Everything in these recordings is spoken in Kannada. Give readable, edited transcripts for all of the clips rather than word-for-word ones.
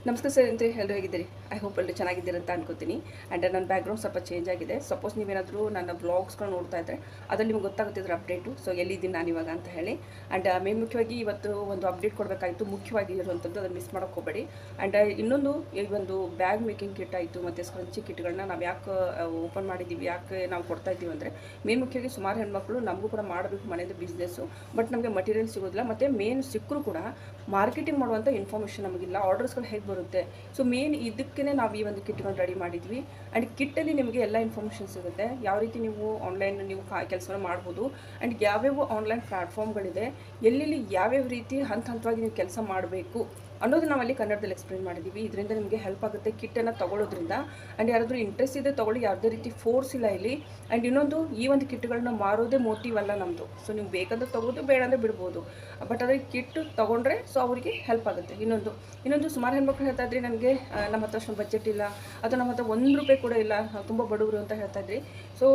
ನಮಸ್ಕಾರ ಸರ್ ಅಂತ ಎಲ್ಲರೂ ಹೇಗಿದ್ದೀರಿ. ಐ ಹೋಪ್ ಎಲ್ಲರೂ ಚೆನ್ನಾಗಿದ್ದೀರಿ ಅಂತ ಅನ್ಕೋತೀನಿ. ಆ್ಯಂಡ್ ನನ್ನ ಬ್ಯಾಕ್ಗ್ರೌಂಡ್ ಸ್ವಲ್ಪ ಚೇಂಜ್ ಆಗಿದೆ. ಸಪೋಸ್ ನೀವೇನಾದರೂ ನನ್ನ ವ್ಲಾಗ್ಸ್ಗಳು ನೋಡ್ತಾ ಇದ್ದರೆ ಅದ್ರಲ್ಲಿ ನಿಮ್ಗೆ ಗೊತ್ತಾಗುತ್ತಿದ್ರೆ ಅಪ್ಡೇಟು. ಸೊ ಎಲ್ಲಿದ್ದೀನಿ ನಾನು ಇವಾಗ ಅಂತ ಹೇಳಿ. ಆ್ಯಂಡ್ ಮೇನ್ ಮುಖ್ಯವಾಗಿ ಇವತ್ತು ಒಂದು ಅಪ್ಡೇಟ್ ಕೊಡಬೇಕಾಯಿತು, ಮುಖ್ಯವಾಗಿ ಇರುವಂಥದ್ದು. ಅದನ್ನು ಮಿಸ್ ಮಾಡೋಕ್ಕೆ ಹೋಗಬೇಡಿ. ಆ್ಯಂಡ್ ಇನ್ನೊಂದು ಈ ಒಂದು ಬ್ಯಾಗ್ ಮೇಕಿಂಗ್ ಕಿಟ್ ಆಯಿತು ಮತ್ತು ಸ್ಕ್ರಂಚಿ ಕಿಟ್ಗಳನ್ನ ನಾವು ಯಾಕೆ ಓಪನ್ ಮಾಡಿದ್ದೀವಿ, ಯಾಕೆ ನಾವು ಕೊಡ್ತಾ ಇದ್ದೀವಿ ಅಂದರೆ ಮೇನ್ ಮುಖ್ಯವಾಗಿ ಸುಮಾರು ಹೆಣ್ಮಕ್ಳು ನಮಗೂ ಕೂಡ ಮಾಡಬೇಕು ಮನೆಯದು ಬಿಸ್ನೆಸ್ಸು, ಬಟ್ ನಮಗೆ ಮಟೀರಿಯಲ್ ಸಿಗೋದಿಲ್ಲ. ಮತ್ತು ಮೇನ್ ಸಿಕ್ಕರೂ ಕೂಡ ಮಾರ್ಕೆಟಿಂಗ್ ಮಾಡುವಂಥ ಇನ್ಫಾರ್ಮೇಷನ್ ನಮಗಿಲ್ಲ, ಆರ್ಡರ್ಸ್ಗಳು ಹೇಗೆ ಬರುತ್ತೆ. ಸೊ ಮೇನ್ ಇದಕ್ಕೇ ನಾವು ಈ ಒಂದು ಕಿಟ್ಗಳನ್ನ ರೆಡಿ ಮಾಡಿದ್ವಿ. ಆ್ಯಂಡ್ ಕಿಟ್ಟಲ್ಲಿ ನಿಮಗೆ ಎಲ್ಲ ಇನ್ಫಾರ್ಮೇಷನ್ ಸಿಗುತ್ತೆ, ಯಾವ ರೀತಿ ನೀವು ಆನ್ಲೈನ್ ನೀವು ಕೆಲಸನ ಮಾಡ್ಬೋದು. ಆ್ಯಂಡ್ ಯಾವ್ಯಾವ ಆನ್ಲೈನ್ ಪ್ಲ್ಯಾಟ್ಫಾರ್ಮ್ಗಳಿದೆ, ಎಲ್ಲೆಲ್ಲಿ ಯಾವ್ಯಾವ ರೀತಿ ಹಂತವಾಗಿ ನೀವು ಕೆಲಸ ಮಾಡಬೇಕು ಅನ್ನೋದು ನಾವಲ್ಲಿ ಕನ್ನಡದಲ್ಲಿ ಎಕ್ಸ್ಪ್ಲೇನ್ ಮಾಡಿದ್ದೀವಿ. ಇದರಿಂದ ನಿಮಗೆ ಹೆಲ್ಪ್ ಆಗುತ್ತೆ ಕಿಟ್ಟನ್ನು ತೊಗೊಳ್ಳೋದ್ರಿಂದ. ಆ್ಯಂಡ್ ಯಾರಾದರೂ ಇಂಟ್ರೆಸ್ಟ್ ಇದೆ ತೊಗೊಳ್ಳಿ, ಯಾವುದೇ ರೀತಿ ಫೋರ್ಸ್ ಇಲ್ಲ ಇಲ್ಲಿ. ಆ್ಯಂಡ್ ಇನ್ನೊಂದು, ಈ ಒಂದು ಕಿಟ್ಗಳನ್ನ ಮಾರೋದೇ ಮೋಟಿವ್ ಅಲ್ಲ ನಮ್ಮದು. ಸೊ ನೀವು ಬೇಕಂದ್ರೆ ತೊಗೋದು, ಬೇಡ ಅಂದರೆ ಬಿಡ್ಬೋದು. ಬಟ್ ಅದೇ ಕಿಟ್ಟು ತೊಗೊಂಡ್ರೆ ಸೊ ಅವರಿಗೆ ಹೆಲ್ಪ್ ಆಗುತ್ತೆ. ಇನ್ನೊಂದು ಸುಮಾರು ಹೆಣ್ಮಕ್ಳು ಹೇಳ್ತಾ ಇದ್ರಿ, ನನಗೆ ನಮ್ಮ ಹತ್ರ ಅಷ್ಟೊಂದು ಬಜೆಟ್ ಇಲ್ಲ, ಅಥವಾ ನಮ್ಮ ಹತ್ರ ₹1 ಕೂಡ ಇಲ್ಲ, ತುಂಬ ಬಡವರು ಅಂತ ಹೇಳ್ತಾ ಇದ್ರಿ. ಸೊ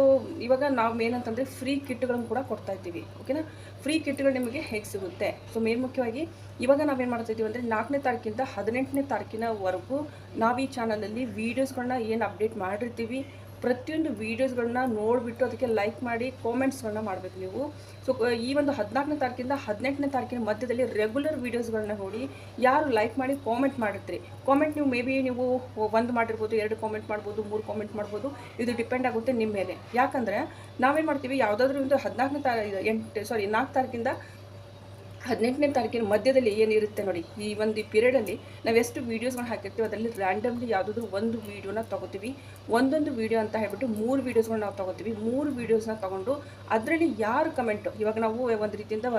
ಇವಾಗ ನಾವು ಏನಂತಂದರೆ ಫ್ರೀ ಕಿಟ್ಗಳನ್ನು ಕೂಡ ಕೊಡ್ತಾ ಇದ್ದೀವಿ. ಓಕೆನಾ, ಫ್ರೀ ಕಿಟ್ಗಳು ನಿಮಗೆ ಹೇಗೆ ಸಿಗುತ್ತೆ. ಸೊ ಮೇನ್ ಮುಖ್ಯವಾಗಿ ಇವಾಗ ನಾವೇನು ಮಾಡ್ತಾಯಿದ್ದೀವಿ ಅಂದರೆ 4ನೇ ತಾರೀಕಿಂದ 18ನೇ ತಾರೀಕಿನವರೆಗೂ ನಾವು ಈ ಚಾನಲಲ್ಲಿ ವೀಡಿಯೋಸ್ಗಳನ್ನ ಏನು ಅಪ್ಡೇಟ್ ಮಾಡಿರ್ತೀವಿ, ಪ್ರತಿಯೊಂದು ವೀಡಿಯೋಸ್ಗಳನ್ನ ನೋಡಿಬಿಟ್ಟು ಅದಕ್ಕೆ ಲೈಕ್ ಮಾಡಿ ಕಾಮೆಂಟ್ಸ್ಗಳನ್ನ ಮಾಡಬೇಕು ನೀವು. ಸೊ ಈ ಒಂದು 14ನೇ ತಾರೀಕಿಂದ 18ನೇ ತಾರೀಕಿನ ಮಧ್ಯದಲ್ಲಿ ರೆಗ್ಯುಲರ್ ವೀಡಿಯೋಸ್ಗಳನ್ನ ನೋಡಿ ಯಾರು ಲೈಕ್ ಮಾಡಿ ಕಾಮೆಂಟ್ ಮಾಡಿರ್ತೀರಿ. ಕಾಮೆಂಟ್ ನೀವು ಮೇ ಬಿ ನೀವು 1 ಮಾಡಿರ್ಬೋದು, 2 ಕಾಮೆಂಟ್ ಮಾಡ್ಬೋದು, 3 ಕಾಮೆಂಟ್ ಮಾಡ್ಬೋದು. ಇದು ಡಿಪೆಂಡ್ ಆಗುತ್ತೆ ನಿಮ್ಮ ಮೇಲೆ. ಯಾಕಂದರೆ ನಾವೇನು ಮಾಡ್ತೀವಿ, ಯಾವುದಾದ್ರೂ ಒಂದು 4 ತಾರೀಕಿಂದ 18ನೇ ತಾರೀಕಿನ ಮಧ್ಯದಲ್ಲಿ ಏನಿರುತ್ತೆ ನೋಡಿ, ಈ ಒಂದು ಪೀರಿಯಡಲ್ಲಿ ನಾವು ಎಷ್ಟು ವೀಡಿಯೋಸ್ಗಳನ್ನ ಹಾಕಿರ್ತೀವಿ ಅದರಲ್ಲಿ ರ್ಯಾಂಡಮ್ಲಿ ಯಾವುದಾದ್ರೂ ಒಂದು ವೀಡಿಯೋನ ತೊಗೋತೀವಿ. ಒಂದೊಂದು ವೀಡಿಯೋ ಅಂತ ಹೇಳ್ಬಿಟ್ಟು 3 ವೀಡಿಯೋಸ್ಗಳನ್ನ ನಾವು ತೊಗೋತೀವಿ. 3 ವೀಡಿಯೋಸ್ನ ತೊಗೊಂಡು ಅದರಲ್ಲಿ ಯಾರು ಕಮೆಂಟು, ಇವಾಗ ನಾವು ಒಂದು ರೀತಿಯಿಂದ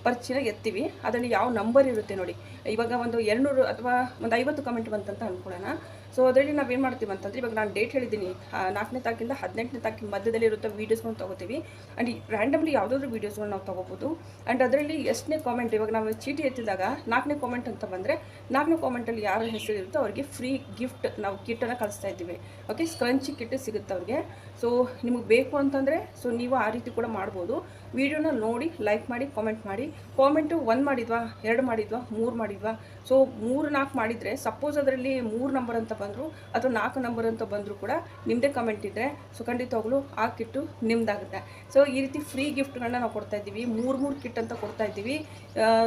ಪರ್ಚಿನ ಎತ್ತೀವಿ, ಅದರಲ್ಲಿ ಯಾವ ನಂಬರ್ ಇರುತ್ತೆ ನೋಡಿ. ಇವಾಗ ಒಂದು 200 ಅಥವಾ ಒಂದು 50 ಕಮೆಂಟ್ ಬಂತಂತ ಅಂದ್ಕೊಳ್ಳೋಣ. ಸೊ ಅದರಲ್ಲಿ ನಾವೇನು ಮಾಡ್ತೀವಿ ಅಂತಂದರೆ, ಇವಾಗ ನಾನು ಡೇಟ್ ಹೇಳಿದ್ದೀನಿ, 4ನೇ ತಾರೀಕಿಂದ 18ನೇ ತಾರೀಕಿನ ಮಧ್ಯದಲ್ಲಿ ಇರುತ್ತೋ ವೀಡಿಯೋಸ್ಗಳನ್ನ ತೊಗೋತೀವಿ. ಆ್ಯಂಡ್ ರ್ಯಾಂಡಮ್ಲಿ ಯಾವುದಾದ್ರೂ ವೀಡಿಯೋಸ್ಗಳನ್ನ ನಾವು ತೊಗೋಬೋದು. ಆ್ಯಂಡ್ ಅದರಲ್ಲಿ ಎಷ್ಟನೇ ಕಾಮೆಂಟ್, ಇವಾಗ ನಾವು ಚೀಟಿ ಎತ್ತಿದಾಗ 4ನೇ ಕಾಮೆಂಟ್ ಅಂತ ಬಂದರೆ 4ನೇ ಕಾಮೆಂಟಲ್ಲಿ ಯಾರ ಹೆಸರು ಇರುತ್ತೋ ಅವರಿಗೆ ಫ್ರೀ ಗಿಫ್ಟ್ ನಾವು ಕಿಟ್ಟನ್ನು ಕಳಿಸ್ತಾ ಇದ್ದೀವಿ. ಓಕೆ, ಸ್ಕ್ರಂಚಿ ಕಿಟ್ ಸಿಗುತ್ತೆ ಅವ್ರಿಗೆ. ಸೊ ನಿಮಗೆ ಬೇಕು ಅಂತಂದರೆ ಸೊ ನೀವು ಆ ರೀತಿ ಕೂಡ ಮಾಡ್ಬೋದು. ವೀಡಿಯೋನ ನೋಡಿ ಲೈಕ್ ಮಾಡಿ ಕಾಮೆಂಟ್ ಮಾಡಿ. ಕಾಮೆಂಟು 1 ಮಾಡಿದ್ವಾ, 2 ಮಾಡಿದ್ವಾ, 3 ಮಾಡಿದ್ವಾ. ಸೊ 3-4 ಮಾಡಿದರೆ, ಸಪೋಸ್ ಅದರಲ್ಲಿ 3 ನಂಬರ್ ಅಂತ ಬಂದರು ಅಥವಾ 4 ನಂಬರ್ ಅಂತ ಬಂದರೂ ಕೂಡ ನಿಮ್ಮದೇ ಕಮೆಂಟ್ ಇದ್ದರೆ ಸೊ ಖಂಡಿತವಾಗ್ಲೂ ಆ ಕಿಟ್ಟು ನಿಮ್ಮದಾಗುತ್ತೆ. ಸೊ ಈ ರೀತಿ ಫ್ರೀ ಗಿಫ್ಟ್ಗಳನ್ನ ನಾವು ಕೊಡ್ತಾ ಇದ್ದೀವಿ. 3 ಕಿಟ್ ಅಂತ ಕೊಡ್ತಾ ಇದ್ದೀವಿ.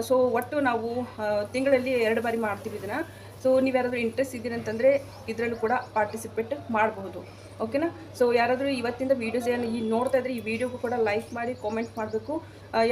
ಸೊ ಒಟ್ಟು ನಾವು ತಿಂಗಳಲ್ಲಿ 2 ಬಾರಿ ಮಾಡ್ತೀವಿ ಇದನ್ನು. ಸೊ ನೀವು ಯಾರಾದರೂ ಇಂಟ್ರೆಸ್ಟ್ ಇದ್ದೀರಿ ಅಂತಂದರೆ ಇದರಲ್ಲೂ ಕೂಡ ಪಾರ್ಟಿಸಿಪೇಟ್ ಮಾಡಬಹುದು. ಓಕೆನಾ. ಸೊ ಯಾರಾದರೂ ಇವತ್ತಿಂದ ವೀಡಿಯೋಸ್ ಏನು ಈ ನೋಡ್ತಾ ಇದ್ದರೆ ಈ ವಿಡಿಯೋಗೂ ಕೂಡ ಲೈಕ್ ಮಾಡಿ ಕಾಮೆಂಟ್ ಮಾಡಬೇಕು.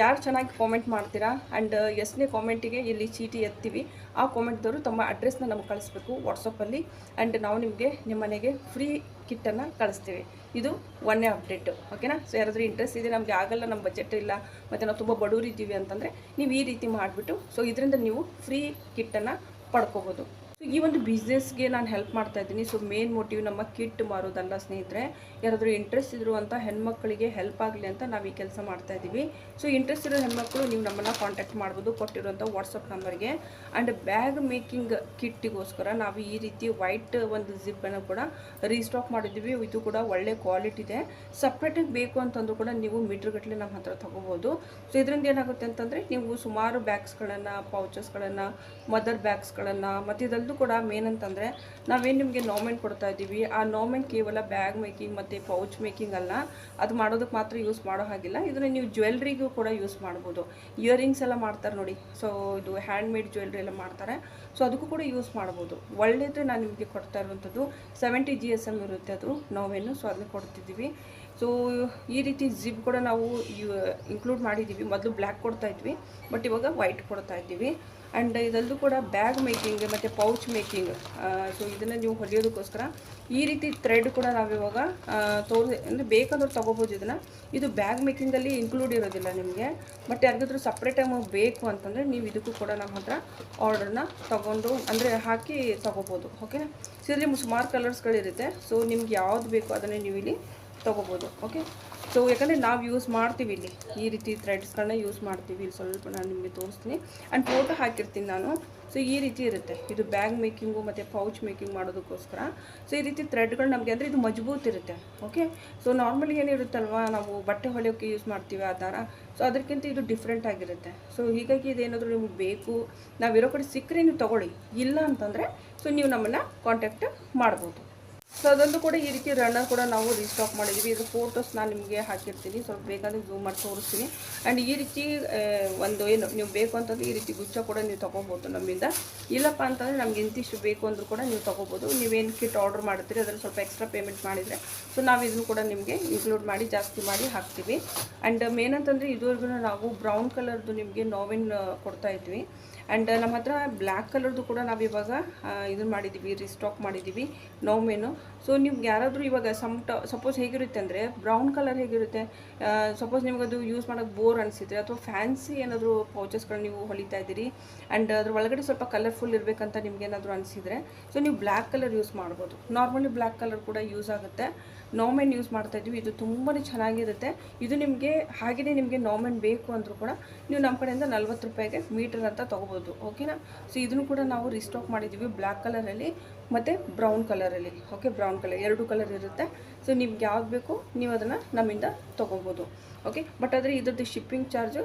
ಯಾರು ಚೆನ್ನಾಗಿ ಕಾಮೆಂಟ್ ಮಾಡ್ತೀರಾ ಆ್ಯಂಡ್ ಎಷ್ಟನೇ ಕಾಮೆಂಟಿಗೆ ಇಲ್ಲಿ ಚೀಟಿ ಎತ್ತೀವಿ ಆ ಕಾಮೆಂಟ್ದವರು ತಮ್ಮ ಅಡ್ರೆಸ್ನ ನಮಗೆ ಕಳಿಸ್ಬೇಕು ವಾಟ್ಸಪ್ಪಲ್ಲಿ. ಆ್ಯಂಡ್ ನಾವು ನಿಮಗೆ ನಿಮ್ಮ ಮನೆಗೆ ಫ್ರೀ ಕಿಟ್ಟನ್ನು ಕಳಿಸ್ತೀವಿ. ಇದು 1ನೇ ಅಪ್ಡೇಟು. ಓಕೆನಾ. ಸೊ ಯಾರಾದರೂ ಇಂಟ್ರೆಸ್ಟ್ ಇದೆ, ನಮಗೆ ಆಗಲ್ಲ, ನಮ್ಮ ಬಜೆಟ್ ಇಲ್ಲ ಮತ್ತು ನಾವು ತುಂಬ ಬಡವರು ಇದ್ದೀವಿ ಅಂತಂದರೆ ನೀವು ಈ ರೀತಿ ಮಾಡಿಬಿಟ್ಟು ಸೊ ಇದರಿಂದ ನೀವು ಫ್ರೀ ಕಿಟ್ಟನ್ನು ಪಡ್ಕೋಬೋದು. ಸೊ ಈ ಒಂದು ಬಿಸ್ನೆಸ್ಗೆ ನಾನು ಹೆಲ್ಪ್ ಮಾಡ್ತಾ ಇದ್ದೀನಿ. ಸೊ ಮೇನ್ ಮೋಟಿವ್ ನಮ್ಮ ಕಿಟ್ ಮಾರೋದಲ್ಲ ಸ್ನೇಹಿತರೆ. ಯಾರಾದರೂ ಇಂಟ್ರೆಸ್ಟ್ ಇದ್ರು ಅಂತ ಹೆಣ್ಮಕ್ಳಿಗೆ ಹೆಲ್ಪ್ ಆಗಲಿ ಅಂತ ನಾವು ಈ ಕೆಲಸ ಮಾಡ್ತಾ ಇದ್ದೀವಿ. ಸೊ ಇಂಟ್ರೆಸ್ಟ್ ಇರೋ ಹೆಣ್ಮಕ್ಳು ನೀವು ನಮ್ಮನ್ನು ಕಾಂಟ್ಯಾಕ್ಟ್ ಮಾಡ್ಬೋದು ಕೊಟ್ಟಿರುವಂಥ ವಾಟ್ಸಪ್ ನಂಬರ್ಗೆ. ಆ್ಯಂಡ್ ಬ್ಯಾಗ್ ಮೇಕಿಂಗ್ ಕಿಟ್ಟಿಗೋಸ್ಕರ ನಾವು ಈ ರೀತಿ ವೈಟ್ ಒಂದು ಜಿಪ್ಪನ್ನು ಕೂಡ ರೀಸ್ಟಾಕ್ ಮಾಡಿದ್ದೀವಿ. ಇದು ಕೂಡ ಒಳ್ಳೆ ಕ್ವಾಲಿಟಿ ಇದೆ. ಸಪ್ರೇಟಾಗಿ ಬೇಕು ಅಂತಂದು ಕೂಡ ನೀವು ಮೀಟ್ರ್ಗಟ್ಟಲೆ ನಮ್ಮ ಹತ್ರ ತೊಗೋಬೋದು. ಸೊ ಇದರಿಂದ ಏನಾಗುತ್ತೆ ಅಂತಂದರೆ ನೀವು ಸುಮಾರು ಬ್ಯಾಗ್ಸ್ಗಳನ್ನು, ಪೌಚಸ್ಗಳನ್ನು, ಮದರ್ ಬ್ಯಾಗ್ಸ್ಗಳನ್ನು ಮತ್ತು ಇದಲ್ಲೂ ಕೂಡ ಮೇನ್ ಅಂತಂದರೆ ನಾವೇನು ನಿಮಗೆ ನೋಮೆಂಟ್ ಕೊಡ್ತಾ ಇದ್ದೀವಿ, ಆ ನೋಮೆಂಟ್ ಕೇವಲ ಬ್ಯಾಗ್ ಮೇಕಿಂಗ್ ಮತ್ತು ಪೌಚ್ ಮೇಕಿಂಗ್ ಅಲ್ಲ, ಅದು ಮಾಡೋದಕ್ಕೆ ಮಾತ್ರ ಯೂಸ್ ಮಾಡೋ ಹಾಗಿಲ್ಲ. ಇದನ್ನು ನೀವು ಜ್ಯುವೆಲ್ರಿಗೂ ಕೂಡ ಯೂಸ್ ಮಾಡ್ಬೋದು. ಇಯರಿಂಗ್ಸ್ ಎಲ್ಲ ಮಾಡ್ತಾರೆ ನೋಡಿ, ಸೊ ಇದು ಹ್ಯಾಂಡ್ ಮೇಡ್ ಜ್ಯುವೆಲ್ರಿ ಎಲ್ಲ ಮಾಡ್ತಾರೆ. ಸೊ ಅದಕ್ಕೂ ಕೂಡ ಯೂಸ್ ಮಾಡ್ಬೋದು. ಒಳ್ಳೆಯದು ನಾನು ನಿಮಗೆ ಕೊಡ್ತಾ ಇರುವಂಥದ್ದು 70 GSM ಇರುತ್ತೆ ಅದು ನೋವೇನು. ಸೊ ಅದನ್ನ ಕೊಡ್ತಿದ್ದೀವಿ. ಸೊ ಈ ರೀತಿ ಜಿಪ್ ಕೂಡ ನಾವು ಇನ್ಕ್ಲೂಡ್ ಮಾಡಿದ್ದೀವಿ. ಮೊದಲು ಬ್ಲ್ಯಾಕ್ ಕೊಡ್ತಾ ಇದ್ವಿ, ಬಟ್ ಇವಾಗ ವೈಟ್ ಕೊಡ್ತಾ ಇದ್ದೀವಿ. ಆ್ಯಂಡ್ ಇದಲ್ಲೂ ಕೂಡ ಬ್ಯಾಗ್ ಮೇಕಿಂಗ್ ಮತ್ತು ಪೌಚ್ ಮೇಕಿಂಗ್. ಸೊ ಇದನ್ನು ನೀವು ಹೊಲಿಯೋದಕ್ಕೋಸ್ಕರ ಈ ರೀತಿ ಥ್ರೆಡ್ ಕೂಡ ನಾವಿವಾಗ ಅಂದರೆ ಬೇಕಾದ್ರೂ ತೊಗೋಬೋದು ಇದನ್ನು. ಇದು ಬ್ಯಾಗ್ ಮೇಕಿಂಗಲ್ಲಿ ಇನ್ಕ್ಲೂಡ್ ಇರೋದಿಲ್ಲ ನಿಮಗೆ. ಬಟ್ ಯಾರಿಗಾದ್ರೂ ಸಪ್ರೇಟಾಗಿ ಬೇಕು ಅಂತಂದರೆ ನೀವು ಇದಕ್ಕೂ ಕೂಡ ನಮ್ಮ ಹತ್ರ ಆರ್ಡರ್ನ ತೊಗೊಂಡು ಅಂದರೆ ಹಾಕಿ ತೊಗೋಬೋದು. ಓಕೆನಾ. ಸೊ ಇದರಲ್ಲಿ ಸುಮಾರು ಕಲರ್ಸ್ಗಳಿರುತ್ತೆ. ಸೊ ನಿಮ್ಗೆ ಯಾವ್ದು ಬೇಕು ಅದನ್ನೇ ನೀವು ಇಲ್ಲಿ ತೊಗೋಬೋದು. ಓಕೆ. ಸೊ ಯಾಕಂದರೆ ನಾವು ಯೂಸ್ ಮಾಡ್ತೀವಿ ಇಲ್ಲಿ ಈ ರೀತಿ ಥ್ರೆಡ್ಸ್ಗಳನ್ನ ಯೂಸ್ ಮಾಡ್ತೀವಿ. ಇಲ್ಲಿ ಸ್ವಲ್ಪ ನಾನು ನಿಮಗೆ ತೋರಿಸ್ತೀನಿ ಆ್ಯಂಡ್ ಫೋಟೋ ಹಾಕಿರ್ತೀನಿ ನಾನು. ಸೊ ಈ ರೀತಿ ಇರುತ್ತೆ, ಇದು ಬ್ಯಾಗ್ ಮೇಕಿಂಗು ಮತ್ತು ಪೌಚ್ ಮೇಕಿಂಗ್ ಮಾಡೋದಕ್ಕೋಸ್ಕರ. ಸೊ ಈ ರೀತಿ ಥ್ರೆಡ್ಗಳು ನಮಗೆ ಅಂದರೆ ಇದು ಮಜಬೂತ್ ಇರುತ್ತೆ. ಓಕೆ, ಸೊ ನಾರ್ಮಲಿ ಏನಿರುತ್ತಲ್ವ ನಾವು ಬಟ್ಟೆ ಹೊಲಿಯೋಕ್ಕೆ ಯೂಸ್ ಮಾಡ್ತೀವಿ ಆ ಥರ, ಸೊ ಅದಕ್ಕಿಂತ ಇದು ಡಿಫ್ರೆಂಟ್ ಆಗಿರುತ್ತೆ. ಸೊ ಹೀಗಾಗಿ ಇದೇನಾದರೂ ನಿಮ್ಗೆ ಬೇಕು, ನಾವಿರೋ ಕಡೆ ಸಿಕ್ಕರೆ ನೀವು ತೊಗೊಳ್ಳಿ, ಇಲ್ಲ ಅಂತಂದರೆ ಸೊ ನೀವು ನಮ್ಮನ್ನು ಕಾಂಟ್ಯಾಕ್ಟ್ ಮಾಡ್ಬೋದು. ಸೊ ಅದೊಂದು ಕೂಡ ಈ ರೀತಿ ರನ್ನರ್ ಕೂಡ ನಾವು ರೀಸ್ಟಾಕ್ ಮಾಡಿದ್ದೀವಿ. ಇದು ಫೋಟೋಸ್ ನಾನು ನಿಮಗೆ ಹಾಕಿರ್ತೀನಿ, ಸ್ವಲ್ಪ ಬೇಕಾದರೆ ಝೂಮ್ ಮಾಡಿ ತೋರಿಸ್ತೀನಿ. ಆ್ಯಂಡ್ ಈ ರೀತಿ ಒಂದು ಏನು ನೀವು ಬೇಕು ಅಂತಂದರೆ ಈ ರೀತಿ ಗುಚ್ಚ ಕೂಡ ನೀವು ತೊಗೋಬೋದು ನಮ್ಮಿಂದ. ಇಲ್ಲಪ್ಪ ಅಂತಂದರೆ ನಮ್ಗೆ ಇಂತಿಷ್ಟು ಬೇಕು ಅಂದರೂ ಕೂಡ ನೀವು ತೊಗೋಬೋದು. ನೀವೇನು ಕಿಟ್ ಆರ್ಡರ್ ಮಾಡ್ತೀರಿ ಅದರಲ್ಲಿ ಸ್ವಲ್ಪ ಎಕ್ಸ್ಟ್ರಾ ಪೇಮೆಂಟ್ ಮಾಡಿದರೆ ಸೊ ನಾವು ಇದನ್ನು ಕೂಡ ನಿಮಗೆ ಇನ್ಕ್ಲೂಡ್ ಮಾಡಿ ಜಾಸ್ತಿ ಮಾಡಿ ಹಾಕ್ತೀವಿ. ಆ್ಯಂಡ್ ಮೇನ್ ಅಂತಂದರೆ ಇದುವರೆಗೂ ನಾವು ಬ್ರೌನ್ ಕಲರ್ದು ನಿಮಗೆ ನೋವೆನ್ ಕೊಡ್ತಾಯಿದ್ವಿ. ಆ್ಯಂಡ್ ನಮ್ಮ ಹತ್ರ ಬ್ಲ್ಯಾಕ್ ಕಲರ್ದು ಕೂಡ ನಾವಿವಾಗ ಇದನ್ನು ಮಾಡಿದ್ದೀವಿ, ರೀಸ್ಟಾಕ್ ಮಾಡಿದ್ದೀವಿ ನೋವೇನು. ಸೊ ನಿಮ್ಗೆ ಯಾರಾದರೂ ಇವಾಗ ಸಪೋಸ್ ಹೇಗಿರುತ್ತೆ ಅಂದರೆ ಬ್ರೌನ್ ಕಲರ್ ಹೇಗಿರುತ್ತೆ, ಸಪೋಸ್ ನಿಮ್ಗೆ ಅದು ಯೂಸ್ ಮಾಡೋಕ್ಕೆ ಬೋರ್ ಅನಿಸಿದ್ರೆ ಅಥವಾ ಫ್ಯಾನ್ಸಿ ಏನಾದರೂ ಪೌಚಸ್ಗಳು ನೀವು ಹೊಲಿತಾ ಇದ್ದೀರಿ ಆ್ಯಂಡ್ ಅದ್ರ ಒಳಗಡೆ ಸ್ವಲ್ಪ ಕಲರ್ಫುಲ್ ಇರಬೇಕಂತ ನಿಮ್ಗೆ ಏನಾದರೂ ಅನಿಸಿದರೆ ಸೊ ನೀವು ಬ್ಲ್ಯಾಕ್ ಕಲರ್ ಯೂಸ್ ಮಾಡ್ಬೋದು. ನಾರ್ಮಲಿ ಬ್ಲ್ಯಾಕ್ ಕಲರ್ ಕೂಡ ಯೂಸ್ ಆಗುತ್ತೆ. ನೋಮೆನ್ ಯೂಸ್ ಮಾಡ್ತಾಯಿದ್ವಿ, ಇದು ತುಂಬಾ ಚೆನ್ನಾಗಿರುತ್ತೆ. ಇದು ನಿಮಗೆ ಹಾಗೆಯೇ ನಿಮಗೆ ನೋಮೆನ್ ಬೇಕು ಅಂದರೂ ಕೂಡ ನೀವು ನಮ್ಮ ಕಡೆಯಿಂದ 40 ರೂಪಾಯಿಗೆ ಮೀಟರ್ ಅಂತ ತೊಗೋಬೋದು. ಓಕೆನಾ. ಸೊ ಇದನ್ನು ಕೂಡ ನಾವು ರೀಸ್ಟಾಕ್ ಮಾಡಿದ್ದೀವಿ ಬ್ಲ್ಯಾಕ್ ಕಲರಲ್ಲಿ ಮತ್ತು ಬ್ರೌನ್ ಕಲರಲ್ಲಿ. ಓಕೆ, ಬ್ರೌನ್ ಕಲರ್ 2 ಕಲರ್ ಇರುತ್ತೆ. ಸೊ ನಿಮ್ಗೆ ಯಾವ್ದು ಬೇಕು ನೀವು ಅದನ್ನು ನಮ್ಮಿಂದ ತೊಗೋಬೋದು. ಓಕೆ, ಬಟ್ ಆದರೆ ಇದ್ರದ್ದು ಶಿಪ್ಪಿಂಗ್ ಚಾರ್ಜು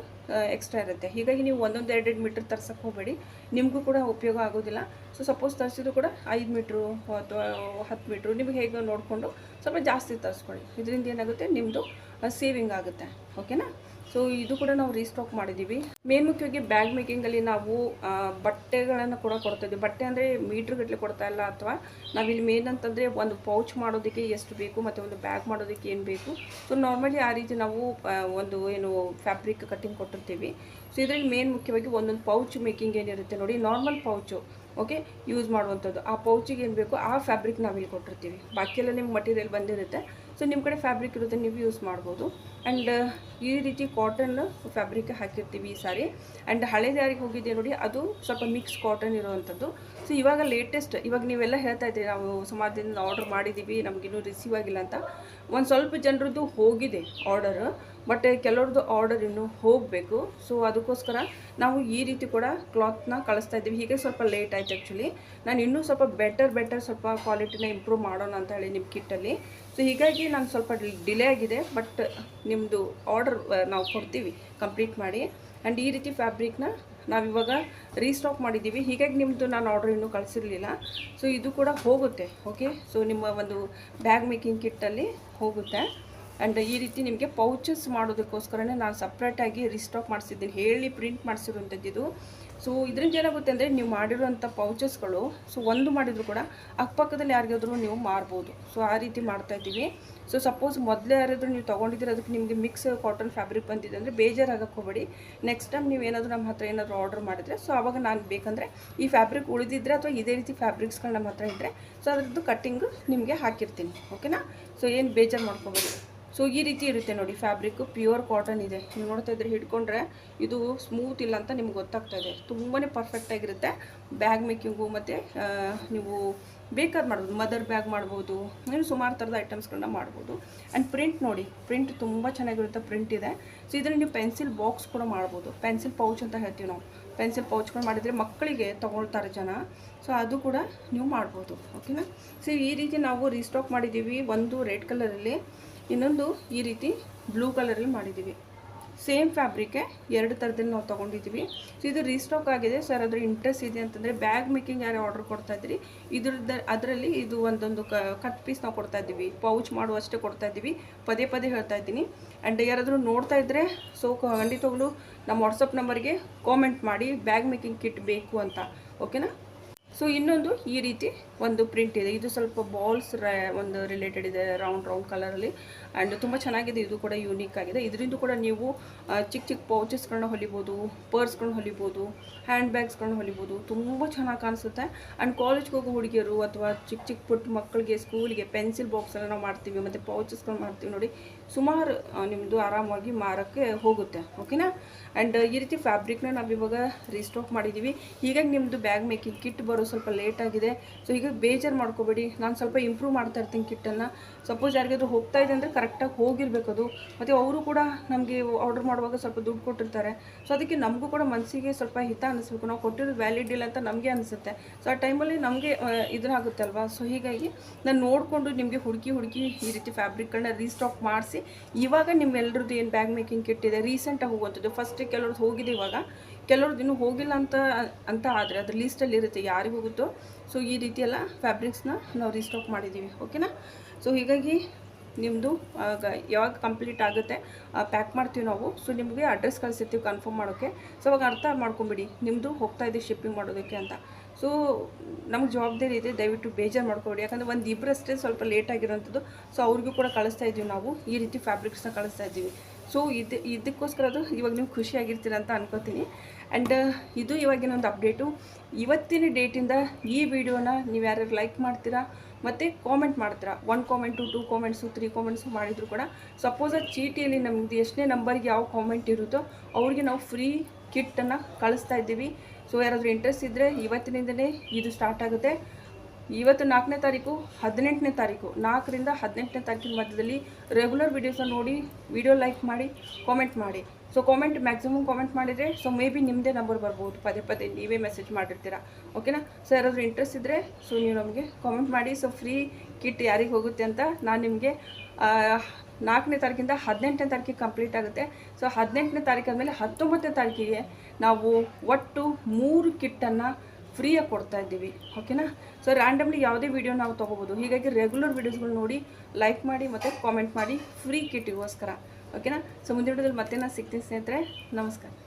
ಎಕ್ಸ್ಟ್ರಾ ಇರುತ್ತೆ. ಹೀಗಾಗಿ ನೀವು 1-2 ಮೀಟ್ರ್ ತರ್ಸಕ್ಕೆ ಹೋಗಬೇಡಿ, ನಿಮಗೂ ಕೂಡ ಉಪಯೋಗ ಆಗೋದಿಲ್ಲ. ಸೊ ಸಪೋಸ್ ತರಿಸಿದ್ರು ಕೂಡ 5 ಮೀಟ್ರು ಅಥವಾ 10 ಮೀಟ್ರು ನಿಮಗೆ ಹೇಗೆ ನೋಡಿಕೊಂಡು ಸ್ವಲ್ಪ ಜಾಸ್ತಿ ತರಿಸ್ಕೊಳ್ಳಿ. ಇದರಿಂದ ಏನಾಗುತ್ತೆ ನಿಮ್ಮದು ಸೇವಿಂಗ್ ಆಗುತ್ತೆ. ಓಕೆನಾ. ಸೊ ಇದು ಕೂಡ ನಾವು ರೀಸ್ಟಾಕ್ ಮಾಡಿದ್ದೀವಿ. ಮೇನ್ ಮುಖ್ಯವಾಗಿ ಬ್ಯಾಗ್ ಮೇಕಿಂಗಲ್ಲಿ ನಾವು ಬಟ್ಟೆಗಳನ್ನು ಕೂಡ ಕೊಡ್ತಾಯಿದ್ವಿ. ಬಟ್ಟೆ ಅಂದರೆ ಮೀಟ್ರ್ಗಟ್ಟಲೆ ಕೊಡ್ತಾ ಇಲ್ಲ, ಅಥವಾ ನಾವಿಲ್ಲಿ ಮೇನ್ ಅಂತಂದರೆ ಒಂದು ಪೌಚ್ ಮಾಡೋದಕ್ಕೆ ಎಷ್ಟು ಬೇಕು ಮತ್ತು ಒಂದು ಬ್ಯಾಗ್ ಮಾಡೋದಕ್ಕೆ ಏನು ಬೇಕು. ಸೊ ನಾರ್ಮಲಿ ಆ ರೀತಿ ನಾವು ಒಂದು ಏನು ಫ್ಯಾಬ್ರಿಕ್ ಕಟ್ಟಿಂಗ್ ಕೊಟ್ಟಿರ್ತೀವಿ. ಸೊ ಇದರಲ್ಲಿ ಮೇನ್ ಮುಖ್ಯವಾಗಿ ಒಂದೊಂದು ಪೌಚ್ ಮೇಕಿಂಗ್ ಏನಿರುತ್ತೆ ನೋಡಿ, ನಾರ್ಮಲ್ ಪೌಚು ಓಕೆ ಯೂಸ್ ಮಾಡುವಂಥದ್ದು, ಆ ಪೌಚಿಗೆ ಏನು ಬೇಕು ಆ ಫ್ಯಾಬ್ರಿಕ್ ನಾವಿಲ್ಲಿ ಕೊಟ್ಟಿರ್ತೀವಿ. ಬಾಕಿಯೆಲ್ಲ ನಿಮ್ಗೆ ಮಟೀರಿಯಲ್ ಬಂದಿರುತ್ತೆ. ಸೊ ನಿಮ್ಮ ಕಡೆ ಫ್ಯಾಬ್ರಿಕ್ ಇರುತ್ತೆ, ನೀವು ಯೂಸ್ ಮಾಡ್ಬೋದು. ಆ್ಯಂಡ್ ಈ ರೀತಿ ಕಾಟನ್ ಫ್ಯಾಬ್ರಿಕ್ ಹಾಕಿರ್ತೀವಿ ಈ ಸಾರಿ. ಆ್ಯಂಡ್ ಹಳೇದು ಯಾರಿಗೆ ಹೋಗಿದೆ ನೋಡಿ, ಅದು ಸ್ವಲ್ಪ ಮಿಕ್ಸ್ ಕಾಟನ್ ಇರೋವಂಥದ್ದು. ಸೊ ಇವಾಗ ಲೇಟೆಸ್ಟ್, ಇವಾಗ ನೀವೆಲ್ಲ ಹೇಳ್ತಾ ಇದ್ದೀರಿ ನಾವು ಸುಮಾರು ದಿನ ಆರ್ಡರ್ ಮಾಡಿದ್ದೀವಿ ನಮಗಿನ್ನೂ ರಿಸೀವ್ ಆಗಿಲ್ಲ ಅಂತ. ಒಂದು ಸ್ವಲ್ಪ ಜನರದ್ದು ಹೋಗಿದೆ ಆರ್ಡರ್, ಬಟ್ ಕೆಲವ್ರದ್ದು ಆರ್ಡರ್ ಇನ್ನೂ ಹೋಗಬೇಕು. ಸೊ ಅದಕ್ಕೋಸ್ಕರ ನಾವು ಈ ರೀತಿ ಕೂಡ ಕ್ಲಾತ್ನ ಕಳಿಸ್ತಾ ಇದ್ದೀವಿ. ಹೀಗೆ ಸ್ವಲ್ಪ ಲೇಟ್ ಆಯ್ತು ಆ್ಯಕ್ಚುಲಿ. ನಾನು ಇನ್ನೂ ಸ್ವಲ್ಪ ಬೆಟರ್ ಸ್ವಲ್ಪ ಕ್ವಾಲಿಟಿನ ಇಂಪ್ರೂವ್ ಮಾಡೋಣ ಅಂತ ಹೇಳಿ ನಿಮ್ಮ ಕಿಟ್ಟಲ್ಲಿ. ಸೊ ಹೀಗಾಗಿ ನಾನು ಸ್ವಲ್ಪ ಡಿಲೇ ಆಗಿದೆ, ಬಟ್ ನಿಮ್ಮದು ಆರ್ಡರ್ ನಾವು ಕೊಡ್ತೀವಿ ಕಂಪ್ಲೀಟ್ ಮಾಡಿ. ಆ್ಯಂಡ್ ಈ ರೀತಿ ಫ್ಯಾಬ್ರಿಕ್ನ ನಾವಿವಾಗ ರೀಸ್ಟಾಕ್ ಮಾಡಿದ್ದೀವಿ. ಹೀಗಾಗಿ ನಿಮ್ಮದು ನಾನು ಆರ್ಡರ್ ಇನ್ನೂ ಕಳಿಸಿರಲಿಲ್ಲ. ಸೊ ಇದು ಕೂಡ ಹೋಗುತ್ತೆ. ಓಕೆ, ಸೊ ನಿಮ್ಮ ಒಂದು ಬ್ಯಾಗ್ ಮೇಕಿಂಗ್ ಕಿಟ್ಟಲ್ಲಿ ಹೋಗುತ್ತೆ. ಆ್ಯಂಡ್ ಈ ರೀತಿ ನಿಮಗೆ ಪೌಚಸ್ ಮಾಡೋದಕ್ಕೋಸ್ಕರನೇ ನಾನು ಸಪ್ರೇಟಾಗಿ ರೀಸ್ಟಾಕ್ ಮಾಡಿಸಿದ್ದೀನಿ, ಹೇಳಿ ಪ್ರಿಂಟ್ ಮಾಡಿಸಿರುವಂಥದ್ದು. ಸೊ ಇದರಿಂದ ಏನಾಗುತ್ತೆ ಅಂದರೆ ನೀವು ಮಾಡಿರುವಂಥ ಪೌಚಸ್ಗಳು ಸೊ ಒಂದು ಮಾಡಿದರೂ ಕೂಡ ಅಕ್ಕಪಕ್ಕದಲ್ಲಿ ಯಾರಿಗಾದ್ರೂ ನೀವು ಮಾರ್ಬೋದು. ಸೊ ಆ ರೀತಿ ಮಾಡ್ತಾಯಿದ್ದೀವಿ. ಸೊ ಸಪೋಸ್ ಮೊದಲೇ ಯಾರಾದರೂ ನೀವು ತೊಗೊಂಡಿದ್ದೀರ ಅದಕ್ಕೆ ನಿಮಗೆ ಮಿಕ್ಸ್ ಕಾಟನ್ ಫ್ಯಾಬ್ರಿಕ್ ಬಂದಿದೆ ಅಂದರೆ ಬೇಜಾರಾಗಕ್ಕೆ ಹೋಗಬೇಡಿ. ನೆಕ್ಸ್ಟ್ ಟೈಮ್ ನೀವು ಏನಾದರೂ ನಮ್ಮ ಹತ್ರ ಏನಾದರೂ ಆರ್ಡರ್ ಮಾಡಿದರೆ ಸೊ ಆವಾಗ ನಾನು ಬೇಕಂದರೆ ಈ ಫ್ಯಾಬ್ರಿಕ್ ಉಳಿದಿದ್ದರೆ ಅಥವಾ ಇದೇ ರೀತಿ ಫ್ಯಾಬ್ರಿಕ್ಸ್ಗಳು ನಮ್ಮ ಹತ್ರ ಇದ್ದರೆ ಸೊ ಅದರದ್ದು ಕಟ್ಟಿಂಗ್ ನಿಮಗೆ ಹಾಕಿರ್ತೀನಿ. ಓಕೆನಾ. ಸೊ ಏನು ಬೇಜಾರು ಮಾಡ್ಕೋಬೇಡಿ. ಸೊ ಈ ರೀತಿ ಇರುತ್ತೆ ನೋಡಿ, ಫ್ಯಾಬ್ರಿಕ್ಕು ಪ್ಯೂರ್ ಕಾಟನ್ ಇದೆ. ನೀವು ನೋಡ್ತಾ ಇದ್ರೆ ಹಿಡ್ಕೊಂಡ್ರೆ ಇದು ಸ್ಮೂತ್ ಇಲ್ಲ ಅಂತ ನಿಮ್ಗೆ ಗೊತ್ತಾಗ್ತಾ ಇದೆ. ತುಂಬಾ ಪರ್ಫೆಕ್ಟಾಗಿರುತ್ತೆ ಬ್ಯಾಗ್ ಮೇಕಿಂಗು. ಮತ್ತು ನೀವು ಬೇಕಾದ್ರೆ ಮಾಡ್ಬೋದು, ಮದರ್ ಬ್ಯಾಗ್ ಮಾಡ್ಬೋದು, ನೀವು ಸುಮಾರು ಥರದ ಐಟಮ್ಸ್ಗಳನ್ನ ಮಾಡ್ಬೋದು. ಆ್ಯಂಡ್ ಪ್ರಿಂಟ್ ನೋಡಿ, ಪ್ರಿಂಟ್ ತುಂಬ ಚೆನ್ನಾಗಿರುತ್ತೆ, ಪ್ರಿಂಟ್ ಇದೆ. ಸೊ ಇದರಲ್ಲಿ ನೀವು ಪೆನ್ಸಿಲ್ ಬಾಕ್ಸ್ ಕೂಡ ಮಾಡ್ಬೋದು, ಪೆನ್ಸಿಲ್ ಪೌಚ್ ಅಂತ ಹೇಳ್ತೀವಿ ನಾವು. ಪೆನ್ಸಿಲ್ ಪೌಚ್ಗಳು ಮಾಡಿದರೆ ಮಕ್ಕಳಿಗೆ ತೊಗೊಳ್ತಾರೆ ಜನ. ಸೊ ಅದು ಕೂಡ ನೀವು ಮಾಡ್ಬೋದು. ಓಕೆನಾ. ಸೊ ಈ ರೀತಿ ನಾವು ರೀಸ್ಟಾಕ್ ಮಾಡಿದ್ದೀವಿ. ಒಂದು ರೆಡ್ ಕಲರಲ್ಲಿ, ಇನ್ನೊಂದು ಈ ರೀತಿ ಬ್ಲೂ ಕಲರಲ್ಲಿ ಮಾಡಿದ್ದೀವಿ. ಸೇಮ್ ಫ್ಯಾಬ್ರಿಕ್ಕೆ 2 ಥರದಲ್ಲಿ ನಾವು ತೊಗೊಂಡಿದ್ದೀವಿ. ಸೊ ಇದು ರೀಸ್ಟಾಕ್ ಆಗಿದೆ. ಸರ್ ಅದರ ಇಂಟ್ರೆಸ್ಟ್ ಇದೆ ಅಂತಂದರೆ ಬ್ಯಾಗ್ ಮೇಕಿಂಗ್ ಯಾರು ಆರ್ಡರ್ ಕೊಡ್ತಾಯಿದ್ರಿ ಅದರಲ್ಲಿ ಇದು ಒಂದೊಂದು ಕಟ್ ಪೀಸ್ ನಾವು ಕೊಡ್ತಾಯಿದ್ದೀವಿ, ಪೌಚ್ ಮಾಡುವಷ್ಟೇ ಕೊಡ್ತಾಯಿದ್ದೀವಿ. ಪದೇ ಹೇಳ್ತಾ ಇದ್ದೀನಿ. ಆ್ಯಂಡ್ ಯಾರಾದರೂ ನೋಡ್ತಾ ಇದ್ದರೆ ಸೊ ಖಂಡಿತವಾಗ್ಲೂ ನಮ್ಮ ವಾಟ್ಸಪ್ ನಂಬರ್ಗೆ ಕಾಮೆಂಟ್ ಮಾಡಿ ಬ್ಯಾಗ್ ಮೇಕಿಂಗ್ ಕಿಟ್ ಬೇಕು ಅಂತ. ಓಕೆನಾ. ಸೊ ಇನ್ನೊಂದು ಈ ರೀತಿ ಒಂದು ಪ್ರಿಂಟ್ ಇದೆ, ಇದು ಸ್ವಲ್ಪ ಬಾಲ್ಸ್ ಒಂದು ರಿಲೇಟೆಡ್ ಇದೆ, ರೌಂಡ್ ಕಲರಲ್ಲಿ. ಆ್ಯಂಡ್ ತುಂಬ ಚೆನ್ನಾಗಿದೆ, ಇದು ಕೂಡ ಯೂನಿಕ್ ಆಗಿದೆ. ಇದರಿಂದ ಕೂಡ ನೀವು ಚಿಕ್ಕ ಪೌಚಸ್ಗಳನ್ನ ಹೊಲಿಬೋದು, ಪರ್ಸ್ಗಳನ್ನ ಹೊಲಿಬೋದು, ಹ್ಯಾಂಡ್ ಬ್ಯಾಗ್ಸ್ಗಳನ್ನ ಹೊಲಿಬೋದು. ತುಂಬ ಚೆನ್ನಾಗಿ ಕಾಣಿಸುತ್ತೆ. ಆ್ಯಂಡ್ ಕಾಲೇಜ್ಗೆ ಹೋಗೋ ಹುಡುಗಿಯರು ಅಥವಾ ಚಿಕ್ಕ ಪುಟ್ಟ ಮಕ್ಕಳಿಗೆ ಸ್ಕೂಲಿಗೆ ಪೆನ್ಸಿಲ್ ಬಾಕ್ಸೆಲ್ಲ ನಾವು ಮಾಡ್ತೀವಿ, ಮತ್ತು ಪೌಚಸ್ಗಳು ಮಾಡ್ತೀವಿ ನೋಡಿ. ಸುಮಾರು ನಿಮ್ಮದು ಆರಾಮಾಗಿ ಮಾರೋಕ್ಕೆ ಹೋಗುತ್ತೆ. ಓಕೆನಾ. ಆ್ಯಂಡ್ ಈ ರೀತಿ ಫ್ಯಾಬ್ರಿಕ್ನ ನಾವಿವಾಗ ರೀಸ್ಟಾಕ್ ಮಾಡಿದ್ದೀವಿ. ಹೀಗಾಗಿ ನಿಮ್ಮದು ಬ್ಯಾಗ್ ಮೇಕಿಂಗ್ ಕಿಟ್ ಬರೋದು ಸ್ವಲ್ಪ ಲೇಟ್ ಆಗಿದೆ. ಸೊ ಈಗ ಬೇಜಾರು ಮಾಡ್ಕೋಬೇಡಿ, ನಾನು ಸ್ವಲ್ಪ ಇಂಪ್ರೂವ್ ಮಾಡ್ತಾ ಇರ್ತೀನಿ ಕಿಟ್ಟನ್ನು. ಸಪೋಸ್ ಯಾರಿಗಾದ್ರೂ ಹೋಗ್ತಾ ಇದೆ ಅಂದರೆ ಕರೆಕ್ಟಾಗಿ ಹೋಗಿರಬೇಕು ಅದು. ಮತ್ತು ಅವರು ಕೂಡ ನಮಗೆ ಆರ್ಡರ್ ಮಾಡುವಾಗ ಸ್ವಲ್ಪ ದುಡ್ಡು ಕೊಟ್ಟಿರ್ತಾರೆ. ಸೊ ಅದಕ್ಕೆ ನಮಗೂ ಕೂಡ ಮನಸ್ಸಿಗೆ ಸ್ವಲ್ಪ ಹಿತ ಅನ್ನಿಸ್ಬೇಕು, ನಾವು ಕೊಟ್ಟಿರೋದು ವ್ಯಾಲಿಡ್ ಇಲ್ಲ ಅಂತ ನಮಗೆ ಅನಿಸುತ್ತೆ. ಸೊ ಆ ಟೈಮಲ್ಲಿ ನಮಗೆ ಇದನ್ನಾಗುತ್ತೆ ಅಲ್ವಾ. ಸೊ ಹೀಗಾಗಿ ನಾನು ನೋಡಿಕೊಂಡು ನಿಮಗೆ ಹುಡುಕಿ ಈ ರೀತಿ ಫ್ಯಾಬ್ರಿಕ್ಗಳನ್ನ ರೀಸ್ಟಾಕ್ ಮಾಡಿಸಿ ಇವಾಗ ನಿಮ್ಮೆಲ್ಲರದ್ದು ಏನು ಬ್ಯಾಗ್ ಮೇಕಿಂಗ್ ಕಿಟ್ ಇದೆ ರೀಸೆಂಟಾಗಿ ಹೋಗುವಂಥದ್ದು. ಫಸ್ಟ್ ಕೆಲವ್ರದ್ದು ಹೋಗಿದೆ, ಇವಾಗ ಕೆಲವ್ರದ್ದು ಇನ್ನೂ ಹೋಗಿಲ್ಲ ಅಂತ ಆದರೆ ಅದ್ರ ಲೀಸ್ಟಲ್ಲಿ ಇರುತ್ತೆ ಯಾರಿಗೆ ಹೋಗುತ್ತೋ. ಸೊ ಈ ರೀತಿ ಎಲ್ಲ ಫ್ಯಾಬ್ರಿಕ್ಸ್ನ ನಾವು ರೀಸ್ಟಾಕ್ ಮಾಡಿದ್ದೀವಿ, ಓಕೆನಾ. ಸೊ ಹೀಗಾಗಿ ನಿಮ್ಮದು ಯಾವಾಗ ಕಂಪ್ಲೀಟ್ ಆಗುತ್ತೆ ಪ್ಯಾಕ್ ಮಾಡ್ತೀವಿ ನಾವು. ಸೊ ನಿಮಗೆ ಅಡ್ರೆಸ್ ಕಳಿಸಿರ್ತೀವಿ ಕನ್ಫರ್ಮ್ ಮಾಡೋಕ್ಕೆ. ಸೊ ಅವಾಗ ಅರ್ಥ ಮಾಡ್ಕೊಂಬಿಡಿ ನಿಮ್ಮದು ಹೋಗ್ತಾ ಇದೆ ಶಿಪ್ಪಿಂಗ್ ಮಾಡೋದಕ್ಕೆ ಅಂತ. ಸೊ ನಮ್ಗೆ ಜವಾಬ್ದಾರಿ ಇದೆ, ದಯವಿಟ್ಟು ಬೇಜಾರು ಮಾಡ್ಕೊಬೇಡಿ. ಯಾಕಂದರೆ ಒಂದು ಇಬ್ಬರಷ್ಟೇ ಸ್ವಲ್ಪ ಲೇಟ್ ಆಗಿರೋಂಥದ್ದು. ಸೊ ಅವ್ರಿಗೂ ಕೂಡ ಕಳಿಸ್ತಾ ಇದ್ದೀವಿ ನಾವು, ಈ ರೀತಿ ಫ್ಯಾಬ್ರಿಕ್ಸ್ನ ಕಳಿಸ್ತಾ ಇದ್ದೀವಿ. ಸೊ ಇದಕ್ಕೋಸ್ಕರ ಅದು ಇವಾಗ ನೀವು ಖುಷಿಯಾಗಿರ್ತೀರ ಅಂತ ಅನ್ಕೋತೀನಿ. ಆ್ಯಂಡ್ ಇದು ಇವಾಗಿನ ಒಂದು ಅಪ್ಡೇಟು. ಇವತ್ತಿನ ಡೇಟಿಂದ ಈ ವಿಡಿಯೋನ ನೀವು ಯಾರ್ಯಾರು ಲೈಕ್ ಮಾಡ್ತೀರಾ ಮತ್ತು ಕಾಮೆಂಟ್ ಮಾಡ್ತೀರಾ, 1 ಕಾಮೆಂಟು 2 ಕಾಮೆಂಟ್ಸು 3 ಕಾಮೆಂಟ್ಸು ಮಾಡಿದ್ರು ಕೂಡ, ಸಪೋಸ್ ಆ ಚೀಟಿಯಲ್ಲಿ ನಮ್ದು ಎಷ್ಟನೇ ನಂಬರ್ಗೆ ಯಾವ ಕಾಮೆಂಟ್ ಇರುತ್ತೋ ಅವ್ರಿಗೆ ನಾವು ಫ್ರೀ ಕಿಟ್ಟನ್ನು ಕಳಿಸ್ತಾ ಇದ್ದೀವಿ. ಸೊ ಯಾರಾದರೂ ಇಂಟ್ರೆಸ್ಟ್ ಇದ್ದರೆ ಇವತ್ತಿನಿಂದಲೇ ಇದು ಸ್ಟಾರ್ಟ್ ಆಗುತ್ತೆ. ಇವತ್ತು 4ನೇ ತಾರೀಕು, 18ನೇ ತಾರೀಕು, 4ರಿಂದ 18ನೇ ತಾರೀಕಿನ ಮಧ್ಯದಲ್ಲಿ ರೆಗ್ಯುಲರ್ ವೀಡಿಯೋಸ್ನ ನೋಡಿ, ವಿಡಿಯೋ ಲೈಕ್ ಮಾಡಿ, ಕಾಮೆಂಟ್ ಮಾಡಿ. ಸೊ ಕಾಮೆಂಟ್ ಮ್ಯಾಕ್ಸಿಮಮ್ ಕಾಮೆಂಟ್ ಮಾಡಿದರೆ ಸೊ ಮೇ ಬಿ ನಿಮ್ಮದೇ ನಂಬರ್ ಬರ್ಬೋದು, ಪದೇ ನೀವೇ ಮೆಸೇಜ್ ಮಾಡಿರ್ತೀರ, ಓಕೆನಾ. ಸೊ ಯಾರಾದರೂ ಇಂಟ್ರೆಸ್ಟ್ ಇದ್ದರೆ ಸೊ ನೀವು ನಮಗೆ ಕಾಮೆಂಟ್ ಮಾಡಿ. ಸೊ ಫ್ರೀ ಕಿಟ್ ಯಾರಿಗೆ ಹೋಗುತ್ತೆ ಅಂತ ನಾನು ನಿಮಗೆ 4ನೇ ತಾರೀಕಿಂದ 18ನೇ ತಾರೀಕಿಗೆ ಕಂಪ್ಲೀಟ್ ಆಗುತ್ತೆ. ಸೊ 18ನೇ ತಾರೀಕು ಆದಮೇಲೆ 19ನೇ ತಾರೀಕಿಗೆ ನಾವು ಒಟ್ಟು 3 ಕಿಟ್ಟನ್ನು ಫ್ರೀಯಾಗಿ ಕೊಡ್ತಾ ಇದ್ದೀವಿ, ಓಕೆನಾ. ಸೊ ರ್ಯಾಂಡಮ್ಲಿ ಯಾವುದೇ ವೀಡಿಯೋ ನಾವು ತೊಗೋಬೋದು. ಹೀಗಾಗಿ ರೆಗ್ಯುಲರ್ ವೀಡಿಯೋಸ್ಗಳು ನೋಡಿ ಲೈಕ್ ಮಾಡಿ ಮತ್ತು ಕಾಮೆಂಟ್ ಮಾಡಿ ಫ್ರೀ ಕಿಟ್ಟಿಗೋಸ್ಕರ, ಓಕೆನಾ. ಸೊ ಮುಂದಿನ ವಿಡಿಯೋದಲ್ಲಿ ಮತ್ತೆ ನಾನು ಸಿಗ್ತೀನಿ ಸ್ನೇಹಿತರೆ, ನಮಸ್ಕಾರ.